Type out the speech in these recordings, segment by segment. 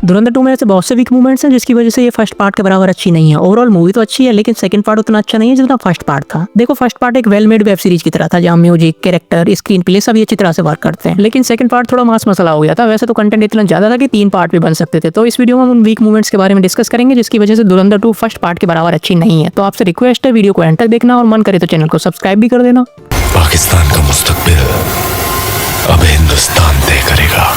धुरंधर 2 में ऐसे बहुत से वीक मूवमेंट्स हैं जिसकी वजह से ये फर्स्ट पार्ट के बराबर अच्छी नहीं है। ओवरऑल मूवी तो अच्छी है लेकिन सेकंड पार्ट उतना अच्छा नहीं है जितना फर्स्ट पार्ट था। देखो फर्स्ट पार्ट एक वेल मेड वेब सीरीज की तरह था जहाँ म्यूजिक, कैरेक्टर, स्क्रीन प्ले सभी अच्छी तरह से वर्क करते हैं, लेकिन सेकंड पार्ट थोड़ा मास मसला हो गया था। वैसे तो कंटेंट इतना ज्यादा था कि 3 पार्ट भी बन सकते थे। तो इस वीडियो में हम उन वीक मूवमेंट्स के बारे में डिस्कस करेंगे जिसकी वजह से धुरंधर 2 फर्स्ट पार्ट के बराबर अच्छी नहीं है। तो आपसे रिक्वेस्ट है वीडियो को एंड तक देखना और मन करे तो चैनल को सब्सक्राइब भी कर देना। पाकिस्तान का मुस्तकबिल अब हिंदुस्तान तय करेगा।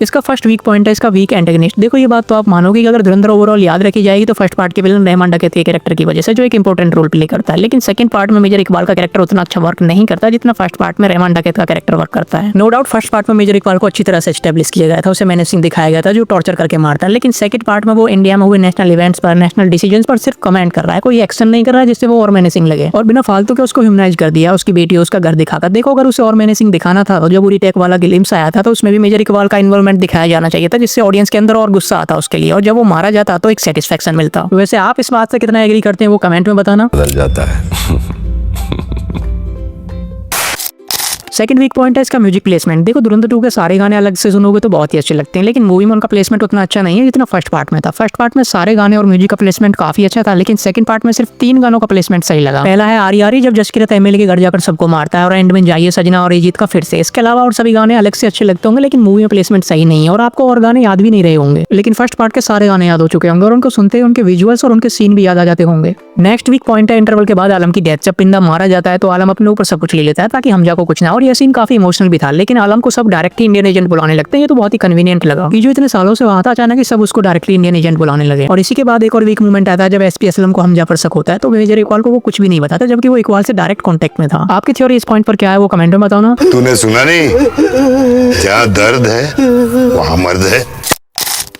इसका फर्स्ट वीक पॉइंट है इसका वीक एंटेगनिस्ट। देखो ये बात तो आप मानोगे कि अगर धुरंधर ओवरऑल याद रखी जाएगी तो फर्स्ट पार्ट के विलन रहमान डकैत के कैरेक्टर की वजह से जो एक इंपॉर्टेंट रोल प्ले करता है, लेकिन सेकंड पार्ट में मेजर इकबाल का कैरेक्टर उतना अच्छा वर्क नहीं करता जितना फर्स्ट पार्ट में रहमान डकैत का कैरेक्टर वर्क करता है। नो डाउट फर्स्ट पार्ट में मेजर इकबाल को अच्छी तरह से एस्टेब्लिश किया गया था, उसे मेनेसिंग दिखाया गया था जो टॉर्चर करके मारता है, लेकिन सेकंड पार्ट में वो इंडिया में हुए नेशनल इवेंट्स पर, नेशनल डिसीजन पर सिर्फ कमेंट कर रहा है, कोई एक्शन नहीं कर रहा है जिससे वो और मेनेसिंग लगे, और बिना फालतू के उसको ह्यूमनाइज कर दिया, उसकी बेटी उसका घर दिखाकर। देखो अगर उसे और मेनेसिंग दिखाना था तो जब उरी टेक वाला ग्लिम्स आया था तो उसमें भी मेजर इकबाल का इन्वॉल्वमेंट दिखाया जाना चाहिए था जिससे ऑडियंस के अंदर और गुस्सा आता उसके लिए, और जब वो मारा जाता तो एक सेटिस्फेक्शन मिलता। वैसे आप इस बात से कितना एग्री करते हैं वो कमेंट में बताना। बदल जाता है। सेकंड वीक पॉइंट है इसका म्यूजिक प्लेसमेंट। देखो धुरंधर 2 के सारे गाने अलग से सुनोगे तो बहुत ही अच्छे लगते हैं, लेकिन मूवी में उनका प्लेसमेंट उतना अच्छा नहीं है जितना फर्स्ट पार्ट में था। फर्स्ट पार्ट में सारे गाने और म्यूजिक का प्लेसमेंट काफी अच्छा था, लेकिन सेकंड पार्ट में सिर्फ 3 गानों का प्लेसमेंट सही लगा। पहला है आरी आरी जब जसकीरत एमएलए के घर जाकर सबको मारता है, और एंड में जाइए सजना और अरिजीत का फिर से। इसके अलावा और सभी गाने अलग से अच्छे लगते होंगे लेकिन मूवी में प्लेसमेंट सही नहीं है और आपको और गाने याद भी नहीं रहे होंगे, लेकिन फर्स्ट पार्ट के सारे गाने याद हो चुके होंगे और उनको सुनते ही उनके विजुअल्स और उनके सीन भी याद आ जाते होंगे। नेक्स्ट वीक पॉइंट है इंटरवल के बाद आलम की डेथ। जब पिंदा मारा जाता है तो आलम अपने ऊपर सब कुछ ले लेता है ताकि हमजा को कुछ ना, और यह सीन काफी इमोशनल भी था, लेकिन आलम को सब डायरेक्टली इंडियन एजेंट बुलाने लगते हैं। ये तो बहुत ही कन्वीनियंट लगा कि जो इतने सालों से वहां था अचानक ही सब उसको डायरेक्टली इंडियन एजेंट बुलाने लगे। और इसी के बाद एक और वीक मूवमेंट आता है जब एसपी असलम को हमजा पर शक होता है तो मेजर इकबाल को वो कुछ भी नहीं बताता जबकि वो इकबाल से डायरेक्ट कांटेक्ट में था। आपकी थ्योरी इस पॉइंट पर क्या है वो कमेंट में बताओ ना। तूने सुना नहीं, जहाँ दर्द है वहाँ मर्द है।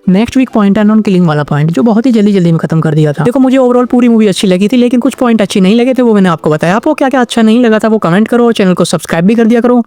नेक्स्ट वीक पॉइंट है नॉन किलिंग वाला पॉइंट, जो बहुत ही जल्दी में खत्म कर दिया था। देखो मुझे ओवरऑल पूरी मूवी अच्छी लगी थी लेकिन कुछ पॉइंट अच्छी नहीं लगे थे, वो मैंने आपको बताया। आपको क्या क्या अच्छा नहीं लगा था वो कमेंट करो और चैनल को सब्सक्राइब भी कर दिया करो।